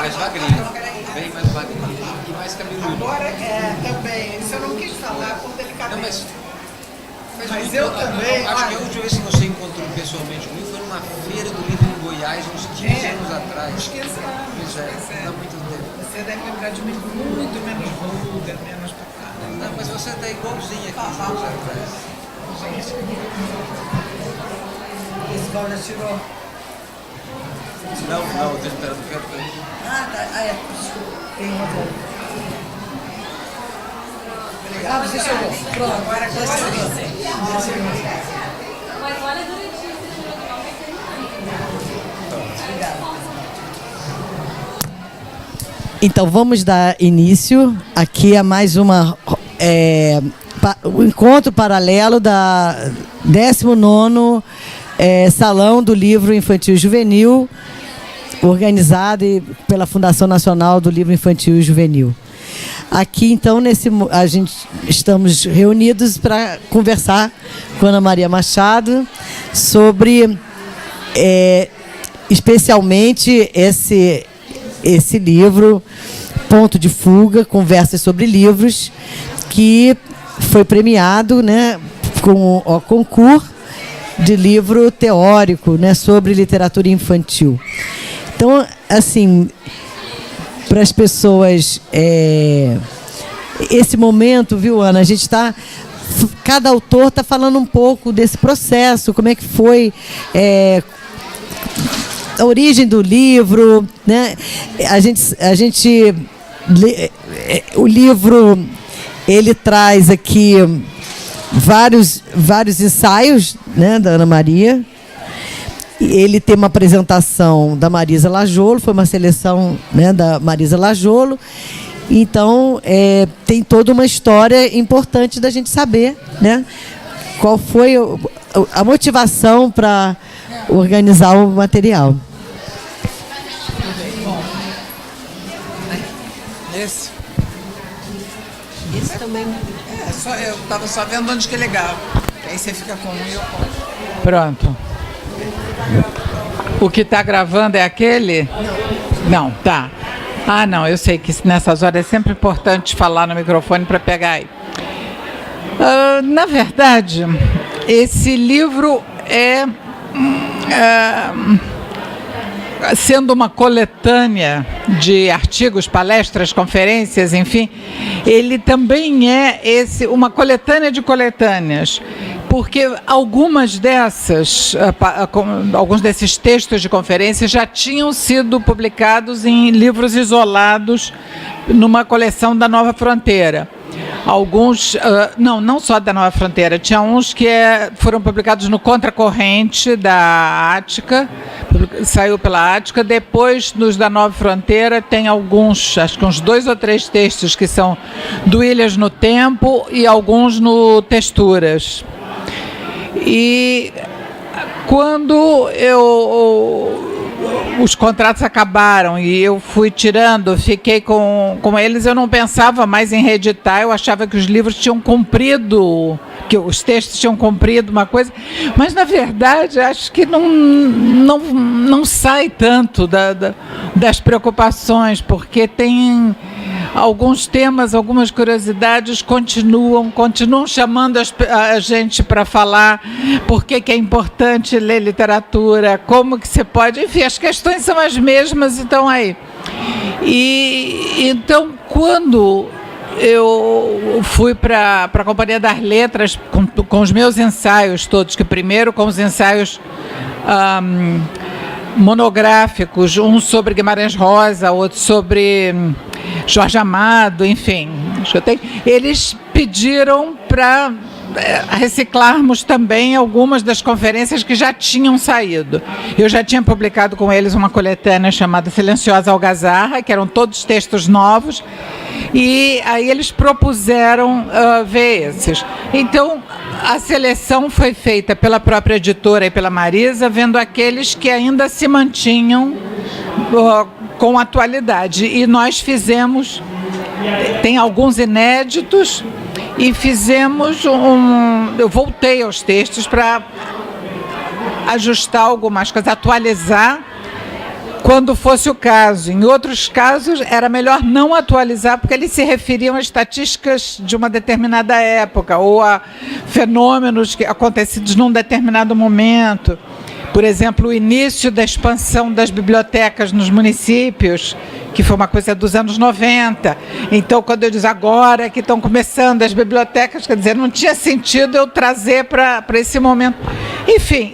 mais magrinho, bem mais magrinho e mais cabeludo. Agora, também, isso eu não quis falar por delicadeza. Não, mas eu também... Acho que a última vez que você encontrou pessoalmente comigo foi numa feira do livro em Goiás, uns 15 anos atrás. Uns 15 anos. Pois é, não há muito tempo. Você deve lembrar de mim muito menos ruga, menos... Não, mas você está igualzinha 15 anos atrás. Gente, esse Val já tirou? Não, eu estou esperando o que eu tenho. Desculpa. Tem outra. Você chegou. Pronto, agora que você chegou. Mas olha direitinho, você tirou Obrigada. Então, vamos dar início aqui a mais o encontro paralelo da 19º Salão do Livro Infantil e Juvenil, organizado pela Fundação Nacional do Livro Infantil e Juvenil. Aqui, então, a gente estamos reunidos para conversar com Ana Maria Machado sobre, especialmente, esse livro, Ponto de Fuga, Conversas sobre Livros, que foi premiado, né, com o concurso de livro teórico, né, sobre literatura infantil. Então, assim, para as pessoas, esse momento, viu, Ana, a gente está... Cada autor está falando um pouco desse processo, como é que foi... a origem do livro, né? O livro, ele traz aqui vários ensaios, né, da Ana Maria. Ele tem uma apresentação da Marisa Lajolo, foi uma seleção, né, da Marisa Lajolo. Então, tem toda uma história importante da gente saber, né, qual foi a motivação para organizar o material. Esse também. Eu estava só vendo onde que é legal. Aí você fica com um e eu com. Pronto. O que está gravando é aquele? Não, tá. Ah, não, eu sei que nessas horas é sempre importante falar no microfone para pegar aí. Na verdade, esse livro sendo uma coletânea de artigos, palestras, conferências, enfim, ele também uma coletânea de coletâneas, porque alguns desses textos de conferências já tinham sido publicados em livros isolados numa coleção da Nova Fronteira. Alguns, não só da Nova Fronteira, tinha uns que foram publicados no Contracorrente da Ática, saiu pela Ática. Depois, nos da Nova Fronteira, tem alguns, acho que uns 2 ou 3 textos que são do Ilhas no Tempo e alguns no Texturas. E quando os contratos acabaram e eu fui tirando, fiquei com eles, eu não pensava mais em reeditar, eu achava que os livros tinham cumprido, que os textos tinham cumprido uma coisa, mas na verdade acho que não sai tanto das preocupações, porque tem alguns temas, algumas curiosidades continuam chamando a gente para falar por que é importante ler literatura, como que você pode, enfim, as questões são as mesmas, então aí. E então, quando eu fui para a Companhia das Letras com os meus ensaios todos, que primeiro com os ensaios monográficos, um sobre Guimarães Rosa, outro sobre Jorge Amado, enfim. Eles pediram para reciclarmos também algumas das conferências que já tinham saído. Eu já tinha publicado com eles uma coletânea chamada Silenciosa Algazarra, que eram todos textos novos, e aí eles propuseram ver esses. Então, a seleção foi feita pela própria editora e pela Marisa, vendo aqueles que ainda se mantinham com atualidade. E nós fizemos, tem alguns inéditos, e fizemos eu voltei aos textos para ajustar algumas coisas, atualizar quando fosse o caso. Em outros casos, era melhor não atualizar, porque eles se referiam a estatísticas de uma determinada época ou a fenômenos acontecidos num determinado momento. Por exemplo, o início da expansão das bibliotecas nos municípios, que foi uma coisa dos anos 90. Então, quando eu digo agora que estão começando as bibliotecas, quer dizer, não tinha sentido eu trazer para esse momento. Enfim,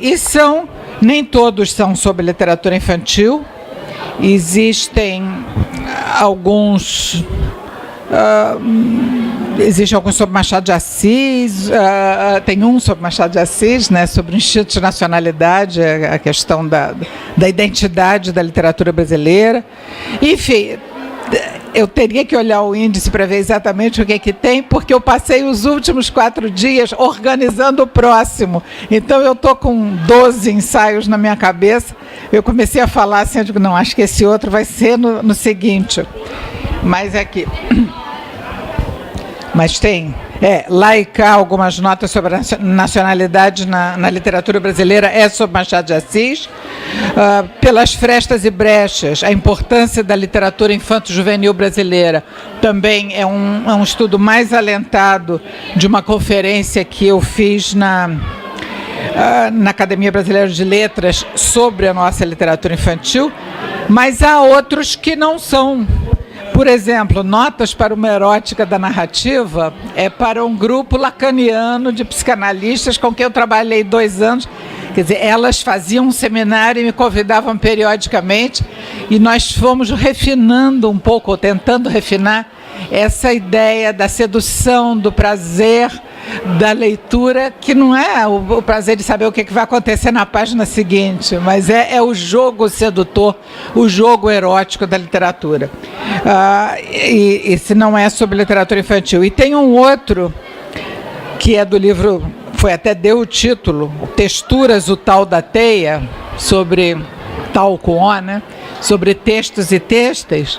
nem todos são sobre literatura infantil. Existem alguns... Existe alguns sobre Machado de Assis, tem um sobre Machado de Assis, né, sobre o Instituto de Nacionalidade, a questão da identidade da literatura brasileira. Enfim, eu teria que olhar o índice para ver exatamente o que é que tem, porque eu passei os últimos 4 dias organizando o próximo. Então, eu estou com 12 ensaios na minha cabeça. Eu comecei a falar assim, eu digo, não, acho que esse outro vai ser no seguinte. Mas aqui... Mas tem, lá e cá, algumas notas sobre a nacionalidade na literatura brasileira, sobre Machado de Assis. Pelas frestas e brechas, a importância da literatura infanto-juvenil brasileira, também é um estudo mais alentado de uma conferência que eu fiz na Academia Brasileira de Letras sobre a nossa literatura infantil, mas há outros que não são. Por exemplo, Notas para uma Erótica da Narrativa é para um grupo lacaniano de psicanalistas com quem eu trabalhei 2 anos. Quer dizer, elas faziam um seminário e me convidavam periodicamente, e nós fomos refinando um pouco, ou tentando refinar, essa ideia da sedução, do prazer da leitura, que não é o prazer de saber o que vai acontecer na página seguinte, mas é o jogo sedutor, o jogo erótico da literatura. E esse não é sobre literatura infantil. E tem um outro, que é do livro, até deu o título, Texturas, o Tal da Teia, sobre tal com O, né? Sobre textos e têxteis,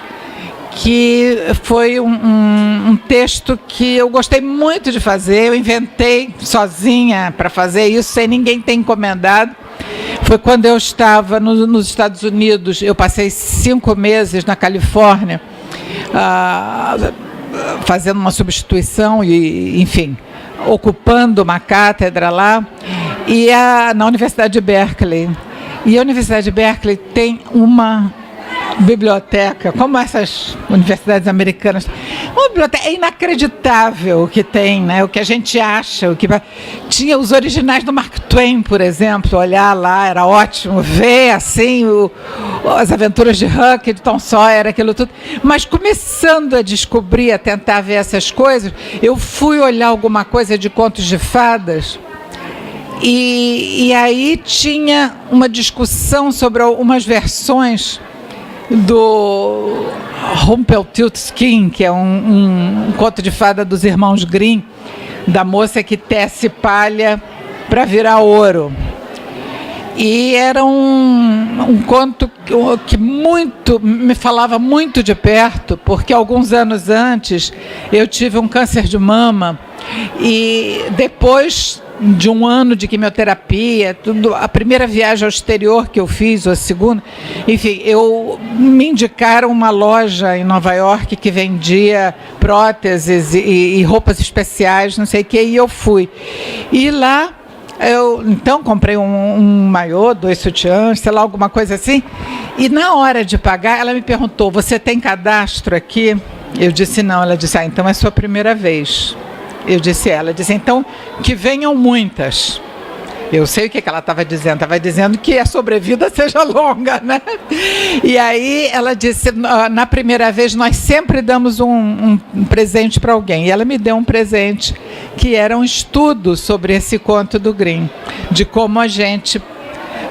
que foi um texto que eu gostei muito de fazer. Eu inventei sozinha para fazer isso, sem ninguém ter encomendado. Foi quando eu estava nos Estados Unidos. Eu passei 5 meses na Califórnia, fazendo uma substituição e, enfim, ocupando uma cátedra lá, e na Universidade de Berkeley. E a Universidade de Berkeley tem uma biblioteca, como essas universidades americanas, uma biblioteca inacreditável o que tem, né? O que a gente acha, tinha os originais do Mark Twain, por exemplo, olhar lá, era ótimo, ver assim as aventuras de Huck, de Tom Sawyer, aquilo tudo, mas começando a descobrir, a tentar ver essas coisas, eu fui olhar alguma coisa de contos de fadas. E aí tinha uma discussão sobre umas versões do Rumpelstiltskin, que é um conto de fada dos irmãos Grimm, da moça que tece palha para virar ouro. E era um conto que me falava muito de perto, porque alguns anos antes eu tive um câncer de mama, e depois de 1 ano de quimioterapia, a primeira viagem ao exterior que eu fiz, ou a segunda, enfim, me indicaram uma loja em Nova York que vendia próteses e roupas especiais, não sei o que, e eu fui. E lá eu então comprei um maiô, 2 sutiãs, sei lá, alguma coisa assim, e na hora de pagar ela me perguntou: você tem cadastro aqui? Eu disse não. Ela disse: então é sua primeira vez. Ela disse, então, que venham muitas. Eu sei o que ela estava dizendo. Estava dizendo que a sobrevida seja longa, né? E aí ela disse, na primeira vez nós sempre damos um presente para alguém. E ela me deu um presente, que era um estudo sobre esse conto do Grimm, de como a gente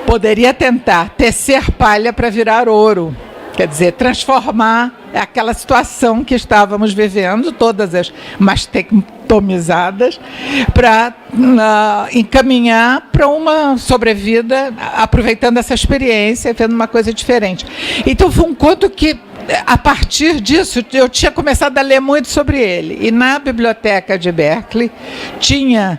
poderia tentar tecer palha para virar ouro. Quer dizer, transformar aquela situação que estávamos vivendo, todas as mastectomizadas, para encaminhar para uma sobrevida, aproveitando essa experiência, vendo uma coisa diferente. Então, foi um conto que, a partir disso, eu tinha começado a ler muito sobre ele. E na biblioteca de Berkeley tinha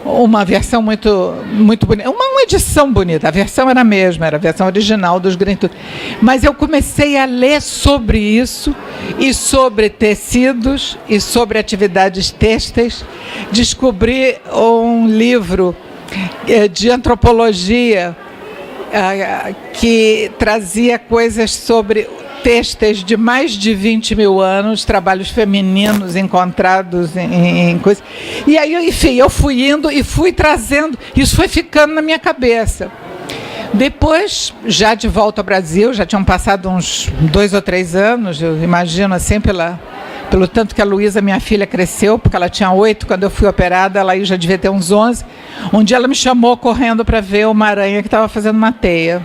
uma versão muito bonita, uma edição bonita. A versão era a mesma, era a versão original dos Green Tudo. Mas eu comecei a ler sobre isso, e sobre tecidos, e sobre atividades têxteis. Descobri um livro de antropologia que trazia coisas sobre têxteis de mais de 20 mil anos, trabalhos femininos encontrados em coisas. E aí, enfim, eu fui indo e fui trazendo, isso foi ficando na minha cabeça. Depois, já de volta ao Brasil, já tinham passado uns 2 ou 3 anos, eu imagino assim, pelo tanto que a Luísa, minha filha, cresceu, porque ela tinha 8 quando eu fui operada, ela aí já devia ter uns 11. Um dia ela me chamou correndo para ver uma aranha que estava fazendo uma teia.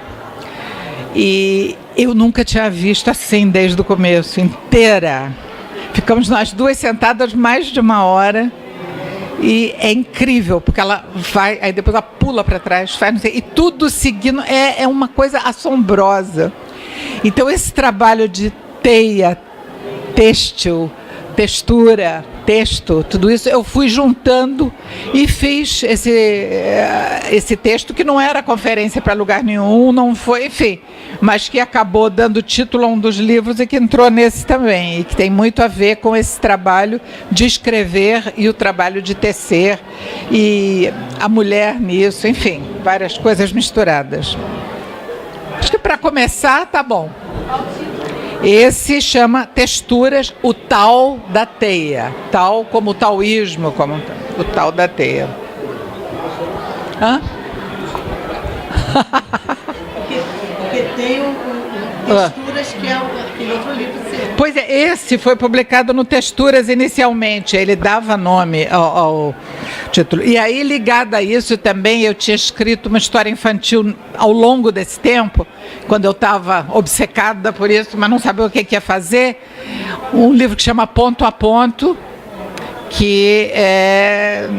E eu nunca tinha visto assim desde o começo, inteira. Ficamos nós duas sentadas mais de 1 hora. E é incrível, porque ela vai, aí depois ela pula para trás, faz, não sei, e tudo seguindo, é uma coisa assombrosa. Então esse trabalho de teia, têxtil, textura, texto, tudo isso eu fui juntando e fiz esse texto, que não era conferência para lugar nenhum, não foi, enfim, mas que acabou dando título a um dos livros e que entrou nesse também, e que tem muito a ver com esse trabalho de escrever e o trabalho de tecer e a mulher nisso, enfim, várias coisas misturadas. Acho que para começar tá bom. Esse chama Texturas, o Tal da Teia. Tal como o taoísmo, como o Tal da Teia. Hã? Porque tem Texturas, que é aquele outro livro seu. Pois é, esse foi publicado no Texturas inicialmente. Ele dava nome ao título. E aí, ligado a isso também, eu tinha escrito uma história infantil ao longo desse tempo, quando eu estava obcecada por isso, mas não sabia o que ia fazer. Um livro que chama Ponto a Ponto, que é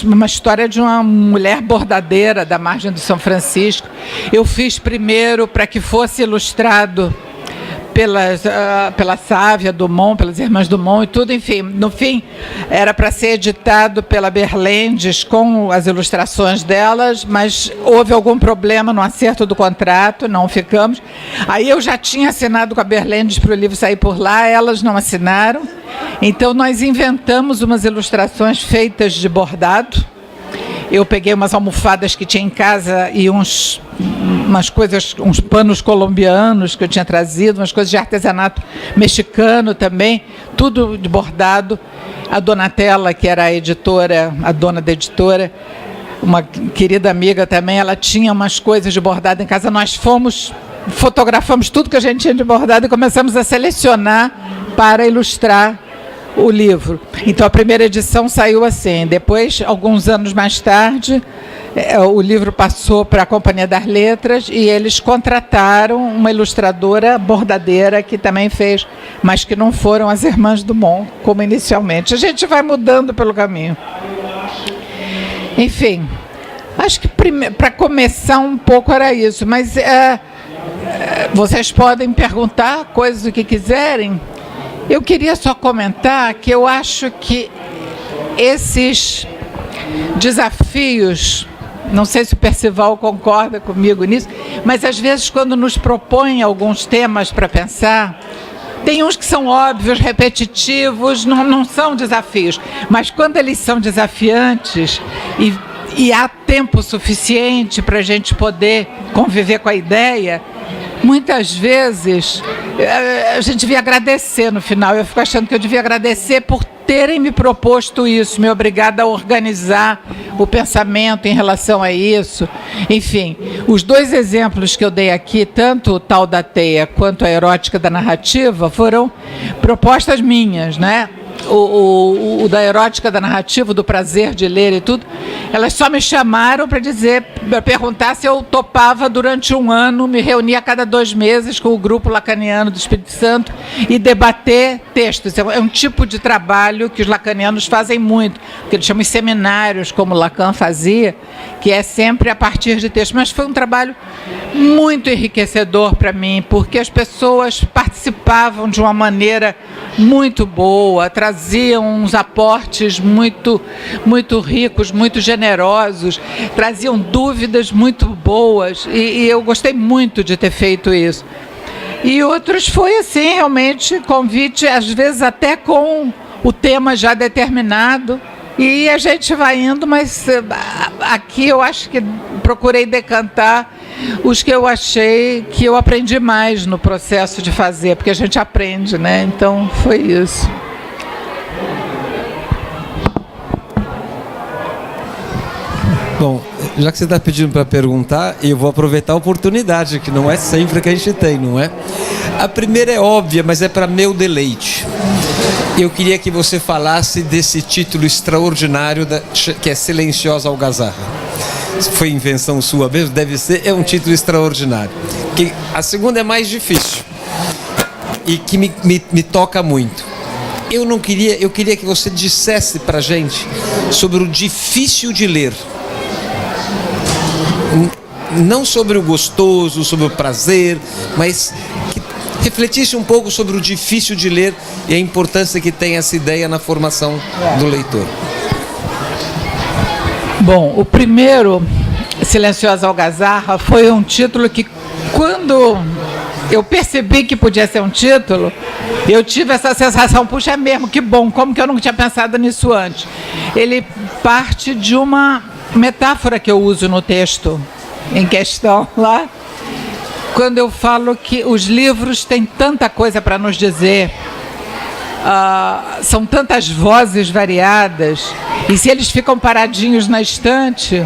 uma história de uma mulher bordadeira da margem do São Francisco. Eu fiz primeiro para que fosse ilustrado pela Sávia Dumont, pelas irmãs Dumont e tudo, enfim, no fim era para ser editado pela Berlendes com as ilustrações delas, mas houve algum problema no acerto do contrato, não ficamos. Aí eu já tinha assinado com a Berlendes para o livro sair por lá, elas não assinaram, então nós inventamos umas ilustrações feitas de bordado. Eu peguei umas almofadas que tinha em casa e umas coisas, uns panos colombianos que eu tinha trazido, umas coisas de artesanato mexicano também, tudo de bordado. A Donatella, que era a editora, a dona da editora, uma querida amiga também, ela tinha umas coisas de bordado em casa. Nós fotografamos tudo que a gente tinha de bordado e começamos a selecionar para ilustrar o livro. Então a primeira edição saiu assim. Depois, alguns anos mais tarde, o livro passou para a Companhia das Letras e eles contrataram uma ilustradora bordadeira que também fez, mas que não foram as irmãs Dumont, como inicialmente. A gente vai mudando pelo caminho. Enfim, acho que para começar um pouco era isso, mas vocês podem perguntar coisas o que quiserem. Eu queria só comentar que eu acho que esses desafios, não sei se o Percival concorda comigo nisso, mas às vezes quando nos propõem alguns temas para pensar, tem uns que são óbvios, repetitivos, não são desafios, mas quando eles são desafiantes e há tempo suficiente para a gente poder conviver com a ideia, muitas vezes a gente devia agradecer no final. Eu fico achando que eu devia agradecer por terem me proposto isso, me obrigado a organizar o pensamento em relação a isso. Enfim, os 2 exemplos que eu dei aqui, tanto o Tal da Teia quanto a Erótica da Narrativa, foram propostas minhas, né? O da Erótica da Narrativa, do prazer de ler e tudo, elas só me chamaram para perguntar se eu topava durante 1 ano, me reunir a cada 2 meses com o grupo lacaniano do Espírito Santo e debater textos. É um tipo de trabalho que os lacanianos fazem muito, que eles chamam de seminários, como Lacan fazia, que é sempre a partir de texto. Mas foi um trabalho muito enriquecedor para mim, porque as pessoas participavam de uma maneira muito boa, traziam uns aportes muito ricos, muito generosos, traziam dúvidas muito boas, e eu gostei muito de ter feito isso. E outros foi assim, realmente, convite, às vezes até com o tema já determinado, e a gente vai indo, mas aqui eu acho que procurei decantar os que eu achei que eu aprendi mais no processo de fazer, porque a gente aprende, né? Então foi isso. Bom, já que você está pedindo para perguntar, eu vou aproveitar a oportunidade, que não é sempre que a gente tem, não é? A primeira é óbvia, mas é para meu deleite. Eu queria que você falasse desse título extraordinário que é Silenciosa Algazarra. Foi invenção sua mesmo? Deve ser, é um título extraordinário. A segunda é mais difícil e que me toca muito. Eu queria que você dissesse para a gente sobre o difícil de ler. Não sobre o gostoso, sobre o prazer, mas que refletisse um pouco sobre o difícil de ler e a importância que tem essa ideia na formação do leitor. Bom, o primeiro, Silenciosa Algazarra, foi um título que, quando eu percebi que podia ser um título, eu tive essa sensação, puxa, é mesmo, que bom, como que eu não tinha pensado nisso antes? Ele parte de uma metáfora que eu uso no texto em questão lá, quando eu falo que os livros têm tanta coisa para nos dizer, são tantas vozes variadas, e se eles ficam paradinhos na estante,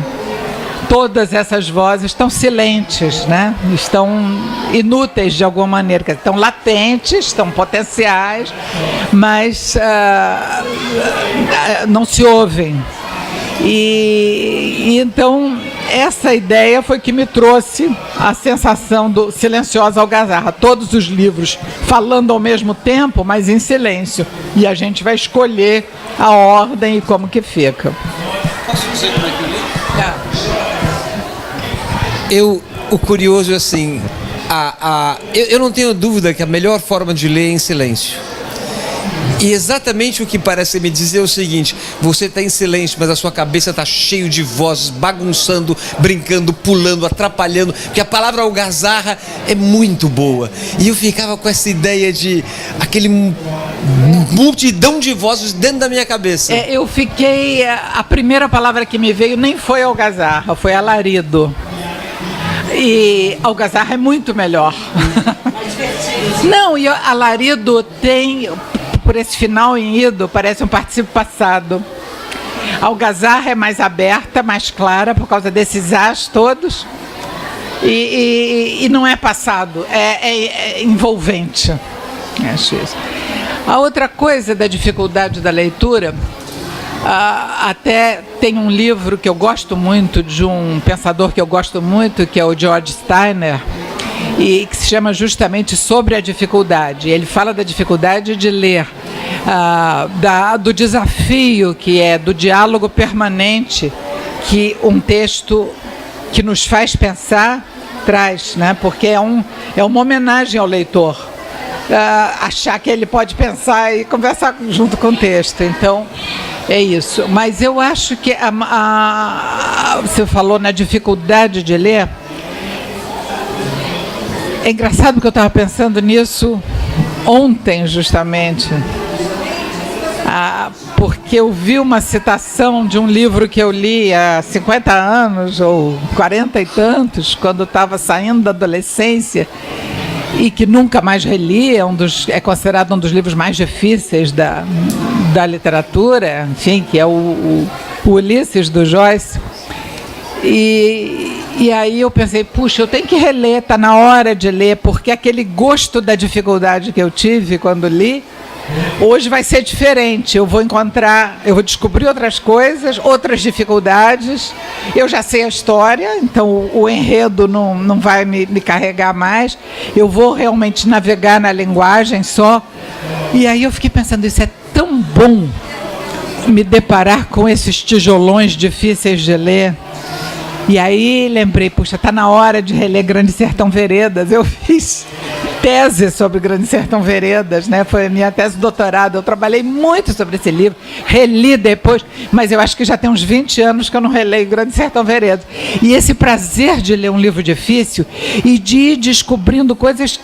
todas essas vozes estão silentes, né? Estão inúteis de alguma maneira, estão latentes, estão potenciais, mas não se ouvem. E então essa ideia foi que me trouxe a sensação do Silenciosa Algazarra, todos os livros falando ao mesmo tempo, mas em silêncio, e a gente vai escolher a ordem e como que fica. Posso dizer como é que eu li? O curioso é assim, eu não tenho dúvida que a melhor forma de ler é em silêncio. E exatamente o que parece me dizer é o seguinte: você está em silêncio, mas a sua cabeça está cheio de vozes, bagunçando, brincando, pulando, atrapalhando, porque a palavra algazarra é muito boa. E eu ficava com essa ideia de aquele multidão de vozes dentro da minha cabeça. Eu fiquei, a primeira palavra que me veio nem foi algazarra, foi alarido. E algazarra é muito melhor. Não, e alarido tem, por esse final em ido, parece um particípio passado. Algazarra é mais aberta, mais clara, por causa desses as todos. E não é passado, é envolvente. Acho isso. A outra coisa da dificuldade da leitura, até tem um livro que eu gosto muito, de um pensador que eu gosto muito, que é o George Steiner, e que se chama justamente Sobre a Dificuldade. Ele fala da dificuldade de ler, do desafio que é do diálogo permanente que um texto que nos faz pensar traz, né? Porque é uma homenagem ao leitor, achar que ele pode pensar e conversar junto com o texto. Então é isso. Mas eu acho que você falou na dificuldade de ler. É engraçado porque eu estava pensando nisso ontem, justamente, porque eu vi uma citação de um livro que eu li há 50 anos, ou 40 e tantos, quando estava saindo da adolescência, e que nunca mais reli, é considerado um dos livros mais difíceis da literatura, enfim, que é o Ulisses, do Joyce. E aí eu pensei, puxa, eu tenho que reler, está na hora de ler, porque aquele gosto da dificuldade que eu tive quando li, hoje vai ser diferente. Eu vou descobrir outras coisas, outras dificuldades. Eu já sei a história, então o enredo não vai me carregar mais. Eu vou realmente navegar na linguagem só. E aí eu fiquei pensando, isso é tão bom, me deparar com esses tijolões difíceis de ler. E aí lembrei, puxa, está na hora de reler Grande Sertão Veredas. Eu fiz tese sobre Grande Sertão Veredas, né? Foi a minha tese de doutorado. Eu trabalhei muito sobre esse livro, reli depois, mas eu acho que já tem uns 20 anos que eu não releio Grande Sertão Veredas. E esse prazer de ler um livro difícil e de ir descobrindo coisas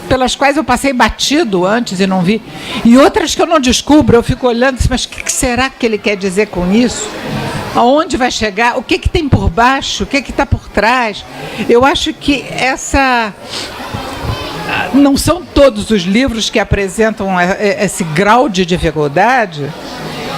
pelas quais eu passei batido antes e não vi, e outras que eu não descubro, eu fico olhando, mas o que será que ele quer dizer com isso? Aonde vai chegar? O que tem por baixo? O que está por trás? Eu acho que não são todos os livros que apresentam esse grau de dificuldade,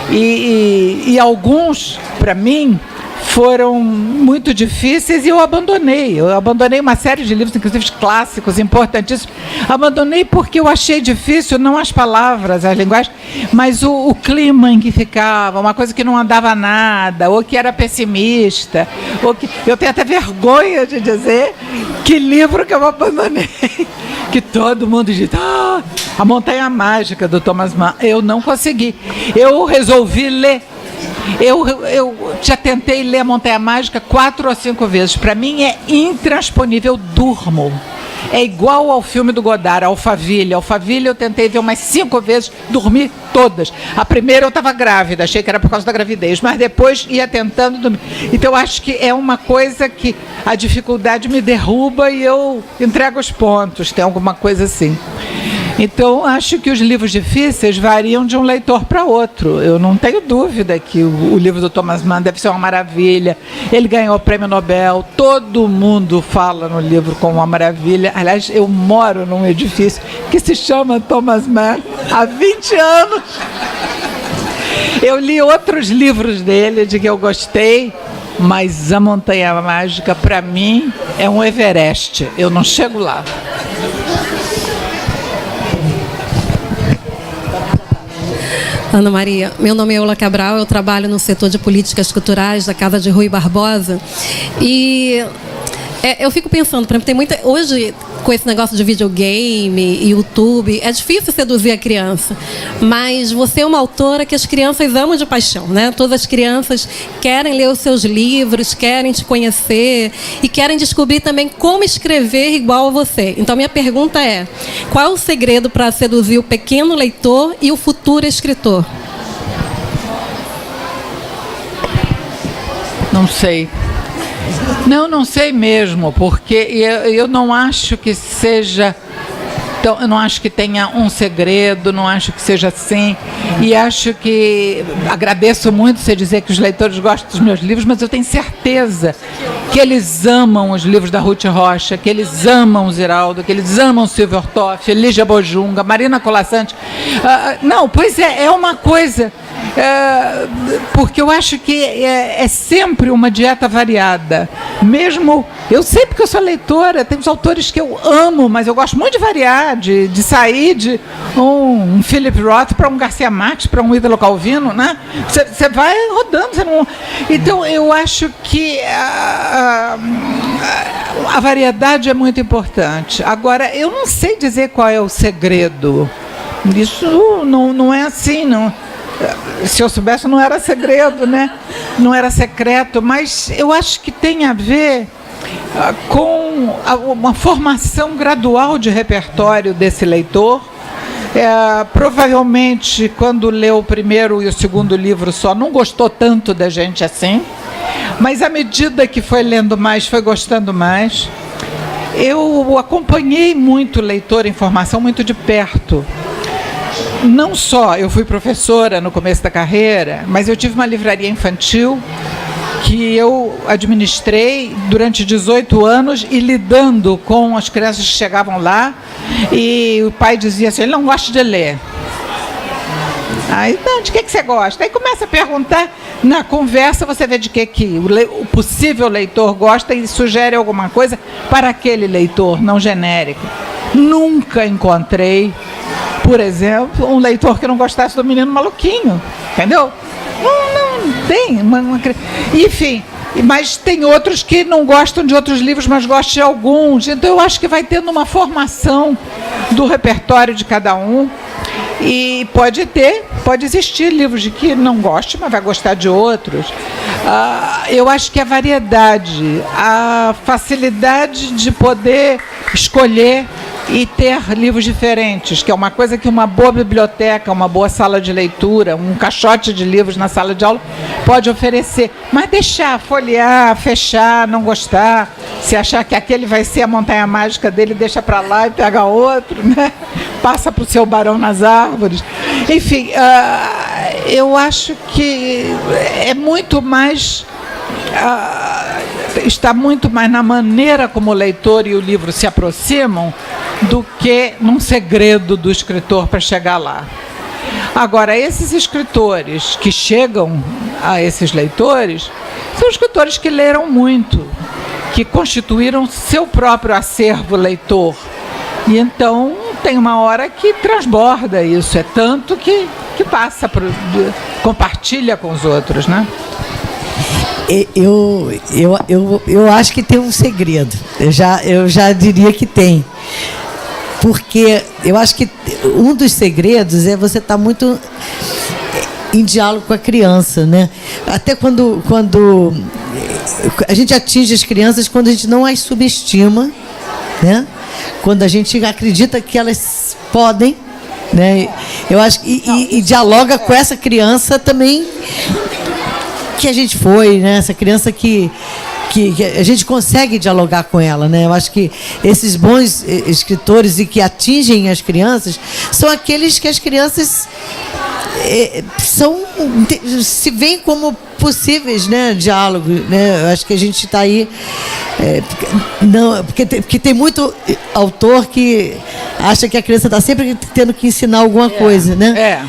e alguns, para mim, foram muito difíceis e eu abandonei. Eu abandonei uma série de livros, inclusive clássicos, importantíssimos. Abandonei porque eu achei difícil, não as palavras, as linguagens, mas o clima em que ficava, uma coisa que não andava nada, ou que era pessimista, ou que... Eu tenho até vergonha de dizer que livro que eu abandonei, que todo mundo diz, A Montanha Mágica, do Thomas Mann. Eu não consegui. Eu resolvi ler. Eu já tentei ler A Montanha Mágica 4 ou 5 vezes. Para mim é intransponível, eu durmo. É igual ao filme do Godard, Alphaville. Alphaville eu tentei ver umas 5 vezes, dormi todas. A primeira eu estava grávida, achei que era por causa da gravidez, mas depois ia tentando dormir. Então eu acho que é uma coisa que a dificuldade me derruba e eu entrego os pontos, tem alguma coisa assim. Então, acho que os livros difíceis variam de um leitor para outro. Eu não tenho dúvida que o livro do Thomas Mann deve ser uma maravilha. Ele ganhou o Prêmio Nobel, todo mundo fala no livro como uma maravilha. Aliás, eu moro num edifício que se chama Thomas Mann há 20 anos. Eu li outros livros dele de que eu gostei, mas A Montanha Mágica, para mim, é um Everest. Eu não chego lá. Ana Maria, meu nome é Eula Cabral, eu trabalho no setor de políticas culturais da Casa de Rui Barbosa e eu fico pensando, por exemplo, tem muita... Hoje, com esse negócio de videogame e YouTube, é difícil seduzir a criança, mas você é uma autora que as crianças amam de paixão, né? Todas as crianças querem ler os seus livros, querem te conhecer e querem descobrir também como escrever igual a você. Então, minha pergunta é, qual é o segredo para seduzir o pequeno leitor e o futuro escritor? Não sei. Não sei mesmo, porque eu não acho que seja... Então, eu não acho que tenha um segredo, não acho que seja assim. E acho que... Agradeço muito você dizer que os leitores gostam dos meus livros, mas eu tenho certeza que eles amam os livros da Ruth Rocha, que eles amam o Ziraldo, que eles amam o Silvio Ortoff, Lígia Bojunga, Marina Colasanti. Não, pois é uma coisa... porque eu acho que é sempre uma dieta variada. Mesmo, eu sei porque eu sou leitora, tem uns autores que eu amo, mas eu gosto muito de variar, de sair de um Philip Roth para um Garcia Marques, para um Ítalo Calvino, né? Você vai rodando, você não... Então eu acho que a variedade é muito importante. Agora, eu não sei dizer qual é o segredo. Isso não é assim, não. Se eu soubesse, não era segredo, né? Não era secreto, mas eu acho que tem a ver com uma formação gradual de repertório desse leitor. Provavelmente, quando leu o primeiro e o segundo livro só, não gostou tanto da gente assim, mas à medida que foi lendo mais, foi gostando mais. Eu acompanhei muito o leitor em formação, muito de perto. Não só eu fui professora no começo da carreira, mas eu tive uma livraria infantil que eu administrei durante 18 anos e lidando com as crianças que chegavam lá e o pai dizia assim, ele não gosta de ler. Aí, não, de que você gosta? Aí começa a perguntar, na conversa você vê de que o possível leitor gosta e sugere alguma coisa para aquele leitor, não genérico. Nunca encontrei, por exemplo, um leitor que não gostasse do Menino Maluquinho, entendeu? Não tem. Enfim, mas tem outros que não gostam de outros livros, mas gostam de alguns. Então eu acho que vai tendo uma formação do repertório de cada um. E pode existir livros de que não goste, mas vai gostar de outros. Eu acho que a variedade, a facilidade de poder escolher e ter livros diferentes, que é uma coisa que uma boa biblioteca, uma boa sala de leitura, um caixote de livros na sala de aula pode oferecer. Mas deixar, folhear, fechar, não gostar, se achar que aquele vai ser a montanha mágica dele, deixa para lá e pega outro, né? Passa para o seu Barão nas Árvores. Enfim, eu acho que é muito mais... está muito mais na maneira como o leitor e o livro se aproximam do que num segredo do escritor para chegar lá. Agora, esses escritores que chegam a esses leitores são escritores que leram muito, que constituíram seu próprio acervo leitor. E então tem uma hora que transborda isso, é tanto que passa, compartilha com os outros, né? Eu acho que tem um segredo. Eu já diria que tem. Porque eu acho que um dos segredos é você estar muito em diálogo com a criança, né? Até quando a gente atinge as crianças, quando a gente não as subestima, né? Quando a gente acredita que elas podem, né? Eu acho e dialoga com essa criança também que a gente foi, né? Essa criança que a gente consegue dialogar com ela, né? Eu acho que esses bons escritores e que atingem as crianças são aqueles que as crianças se veem como possíveis, né, diálogo, né? Eu acho que a gente está aí porque tem muito autor que acha que a criança está sempre tendo que ensinar alguma coisa, né?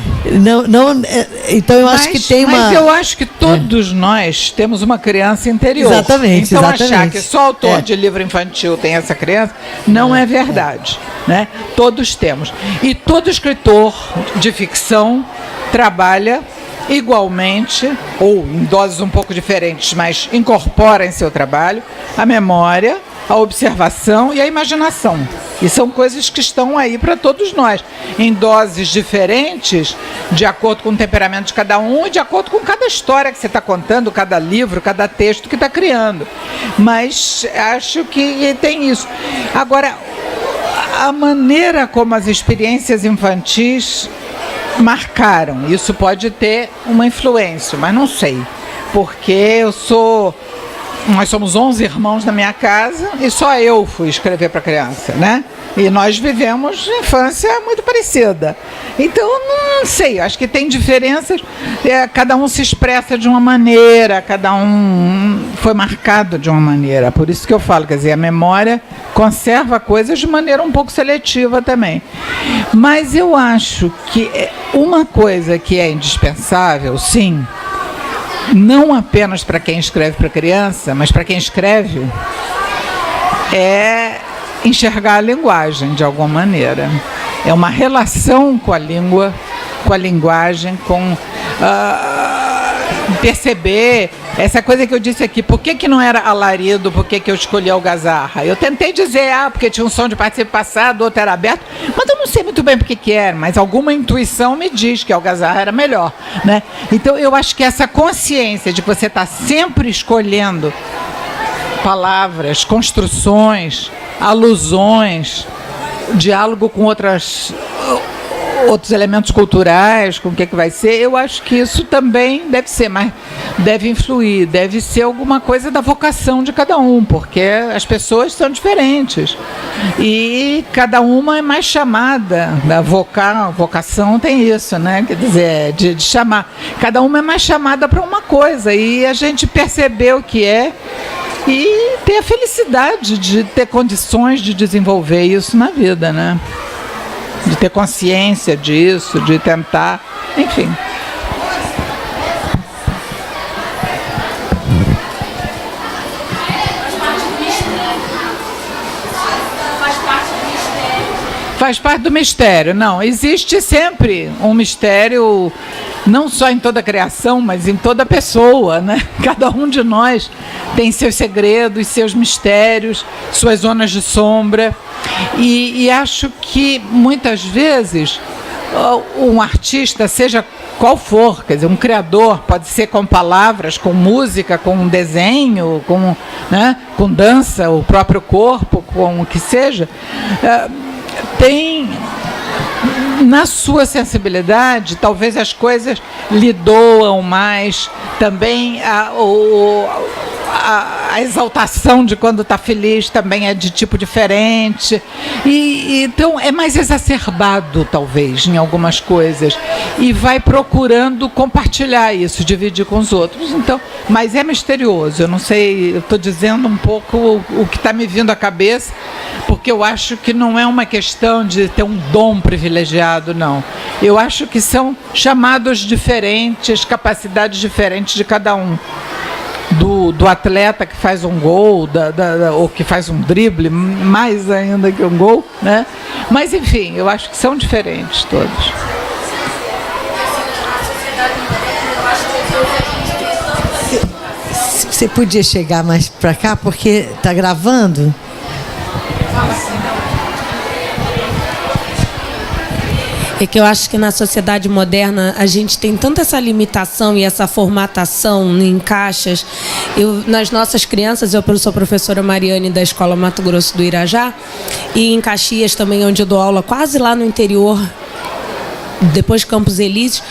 Então eu acho que tem uma... Mas eu acho que todos nós temos uma criança interior. Exatamente. Então achar que só autor de livro infantil tem essa criança não é verdade, né? Todos temos. E todo escritor de ficção trabalha igualmente, ou em doses um pouco diferentes, mas incorpora em seu trabalho a memória, a observação e a imaginação. E são coisas que estão aí para todos nós, em doses diferentes, de acordo com o temperamento de cada um e de acordo com cada história que você está contando, cada livro, cada texto que está criando. Mas acho que tem isso. Agora, a maneira como as experiências infantis marcaram, isso pode ter uma influência, mas não sei, porque nós somos 11 irmãos na minha casa e só eu fui escrever para criança, né? E nós vivemos infância muito parecida. Então, não sei, acho que tem diferenças, cada um se expressa de uma maneira, cada um foi marcado de uma maneira. Por isso que eu falo, quer dizer, a memória conserva coisas de maneira um pouco seletiva também. Mas eu acho que uma coisa que é indispensável, sim, não apenas para quem escreve para criança, mas para quem escreve, é enxergar a linguagem de alguma maneira. É uma relação com a língua, com a linguagem, com perceber essa coisa que eu disse aqui. Por que não era alarido? Por que eu escolhi algazarra? Eu tentei dizer, porque tinha um som de participo passado, outro era aberto, mas eu não sei muito bem por que era, mas alguma intuição me diz que algazarra era melhor, né? Então eu acho que essa consciência de que você está sempre escolhendo palavras, construções, alusões, diálogo com outros elementos culturais, com o que vai ser, eu acho que isso também deve ser, mas deve influir, deve ser alguma coisa da vocação de cada um, porque as pessoas são diferentes e cada uma é mais chamada, da vocação tem isso, né? Quer dizer, de chamar, cada uma é mais chamada para uma coisa e a gente perceber o que é e ter a felicidade de ter condições de desenvolver isso na vida, né? De ter consciência disso, de tentar, enfim. Faz parte do mistério. Não, existe sempre um mistério, não só em toda a criação, mas em toda pessoa, né? Cada um de nós tem seus segredos, seus mistérios, suas zonas de sombra. E acho que, muitas vezes, um artista, seja qual for, quer dizer, um criador, pode ser com palavras, com música, com desenho, com dança, o próprio corpo, com o que seja, tem na sua sensibilidade, talvez as coisas lhe doam mais, também a exaltação de quando está feliz também é de tipo diferente, e então é mais exacerbado talvez em algumas coisas, e vai procurando compartilhar isso, dividir com os outros. Então, mas é misterioso, eu não sei, eu estou dizendo um pouco o que está me vindo à cabeça, porque eu acho que não é uma questão de ter um dom privilegiado, não. Eu acho que são chamados diferentes, capacidades diferentes de cada um. Do atleta que faz um gol, ou que faz um drible, mais ainda que um gol, né? Mas, enfim, eu acho que são diferentes todos. Você podia chegar mais para cá, porque está gravando? É que eu acho que na sociedade moderna a gente tem tanta essa limitação e essa formatação em caixas. Nas nossas crianças, eu sou professora Mariane da Escola Mato Grosso do Irajá, e em Caxias também, onde eu dou aula, quase lá no interior, depois de Campos Elíseos,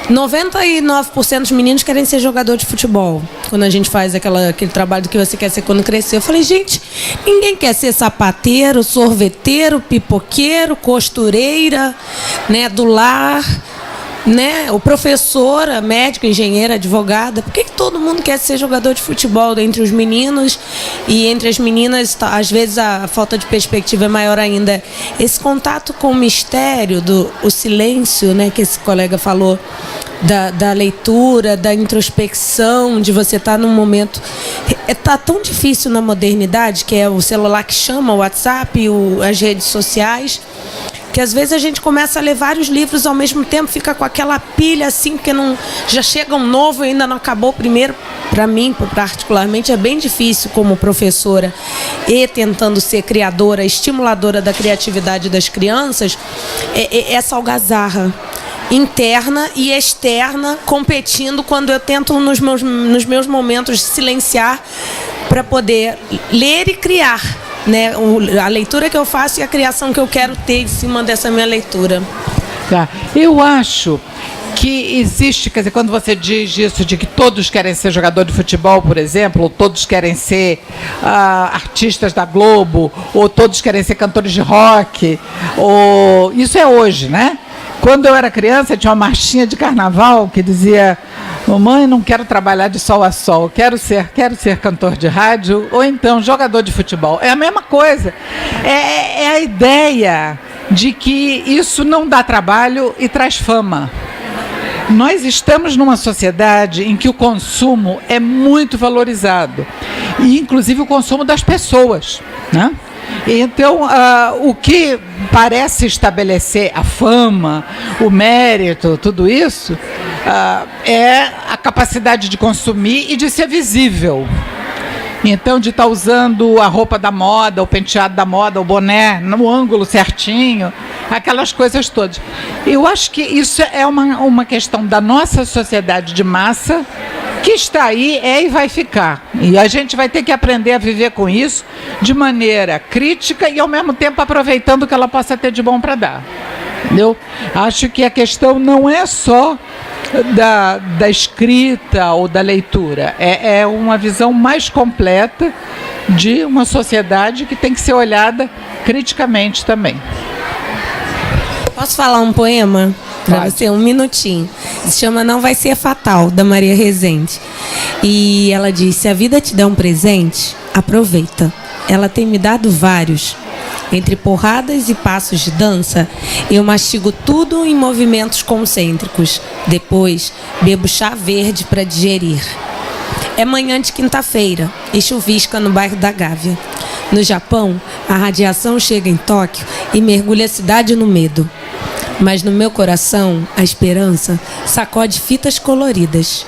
99% dos meninos querem ser jogador de futebol. Quando a gente faz aquele trabalho do que você quer ser quando crescer, eu falei, gente, ninguém quer ser sapateiro, sorveteiro, pipoqueiro, costureira, né, do lar, né, o professora, médico, engenheira, advogada. Por que todo mundo quer ser jogador de futebol entre os meninos, e entre as meninas às vezes a falta de perspectiva é maior ainda? Esse contato com o mistério, o silêncio, né, que esse colega falou, da leitura, da introspecção, de você estar num momento... Está tão difícil na modernidade, que é o celular que chama, o WhatsApp, as redes sociais, que às vezes a gente começa a ler vários livros ao mesmo tempo, fica com aquela pilha assim, porque já chega um novo e ainda não acabou o primeiro. Para mim, particularmente, é bem difícil como professora e tentando ser criadora, estimuladora da criatividade das crianças, essa algazarra interna e externa competindo, quando eu tento nos meus momentos silenciar para poder ler e criar, né? A leitura que eu faço e a criação que eu quero ter em cima dessa minha leitura. Tá. Eu acho que existe, quer dizer, quando você diz isso de que todos querem ser jogador de futebol, por exemplo, ou todos querem ser artistas da Globo, ou todos querem ser cantores de rock, ou isso é hoje, né? Quando eu era criança, tinha uma marchinha de carnaval que dizia: mamãe, não quero trabalhar de sol a sol, quero ser cantor de rádio ou então jogador de futebol. É a mesma coisa. É a ideia de que isso não dá trabalho e traz fama. Nós estamos numa sociedade em que o consumo é muito valorizado, e inclusive o consumo das pessoas, né? Então, o que parece estabelecer a fama, o mérito, tudo isso, é a capacidade de consumir e de ser visível. Então, de estar usando a roupa da moda, o penteado da moda, o boné no ângulo certinho, aquelas coisas todas. Eu acho que isso é uma questão da nossa sociedade de massa, que está aí, e vai ficar. E a gente vai ter que aprender a viver com isso de maneira crítica e, ao mesmo tempo, aproveitando o que ela possa ter de bom para dar. Entendeu? Acho que a questão não é só da escrita ou da leitura, é uma visão mais completa de uma sociedade que tem que ser olhada criticamente também. Posso falar um poema para você? Um minutinho. Se chama Não Vai Ser Fatal, da Maria Rezende. E ela diz: se a vida te der um presente, aproveita. Ela tem me dado vários. Entre porradas e passos de dança, eu mastigo tudo em movimentos concêntricos. Depois, bebo chá verde para digerir. É manhã de quinta-feira e chuvisca no bairro da Gávea. No Japão, a radiação chega em Tóquio e mergulha a cidade no medo. Mas no meu coração, a esperança sacode fitas coloridas.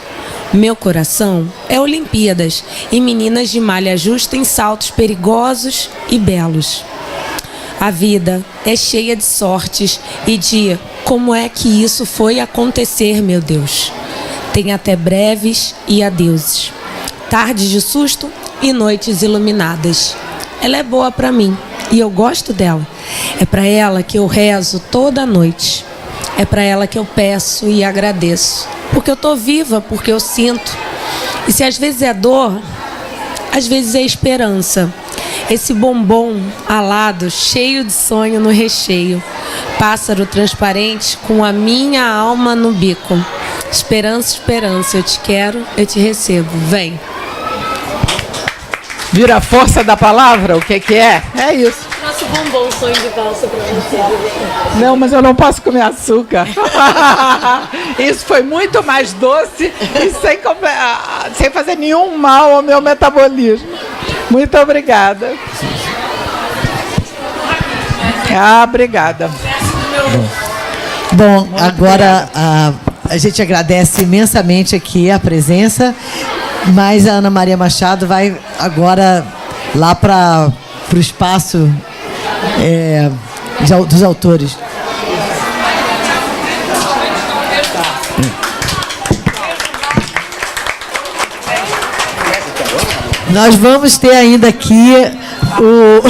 Meu coração é Olimpíadas e meninas de malha justa em saltos perigosos e belos. A vida é cheia de sortes e de Como é que isso foi acontecer, meu Deus? Tem até breves e adeuses, tardes de susto e noites iluminadas. Ela é boa para mim e eu gosto dela. É para ela que eu rezo toda noite. É para ela que eu peço e agradeço. Porque eu tô viva, porque eu sinto. E se às vezes é dor, às vezes é esperança. Esse bombom alado, cheio de sonho no recheio. Pássaro transparente com a minha alma no bico. Esperança, esperança, eu te quero, eu te recebo. Vem. Vira a força da palavra? O que que é? É isso. Nosso bombom sonho de valsa pra você. Não, mas eu não posso comer açúcar. Isso foi muito mais doce e sem fazer nenhum mal ao meu metabolismo. Muito obrigada. Obrigada. Bom, agora a gente agradece imensamente aqui a presença, mas a Ana Maria Machado vai agora lá para o espaço dos autores. Nós vamos ter ainda aqui o